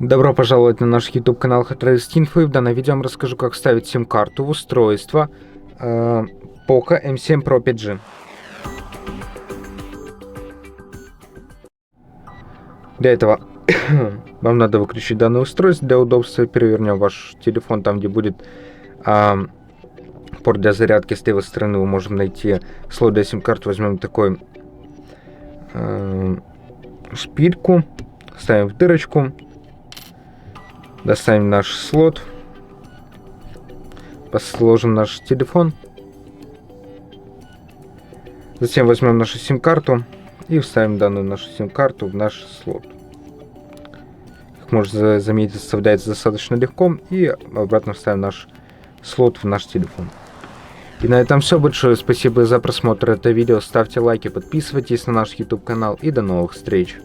Добро пожаловать на наш YouTube канал Info. И в данном видео я вам расскажу, как вставить SIM-карту в устройство POCO M7 Pro 5G. Для этого вам надо выключить данное устройство. Для удобства перевернем ваш телефон там, где будет порт для зарядки. С левой стороны мы можем найти слот для SIM-карты. Возьмем такой шпильку, ставим в дырочку. Доставим наш слот, сложим наш телефон, затем возьмем нашу SIM-карту и вставим данную нашу SIM-карту в наш слот. Как можно заметить, вставляется достаточно легко, и обратно вставим наш слот в наш телефон. И на этом все. Большое спасибо за просмотр этого видео. Ставьте лайки, подписывайтесь на наш YouTube канал и до новых встреч.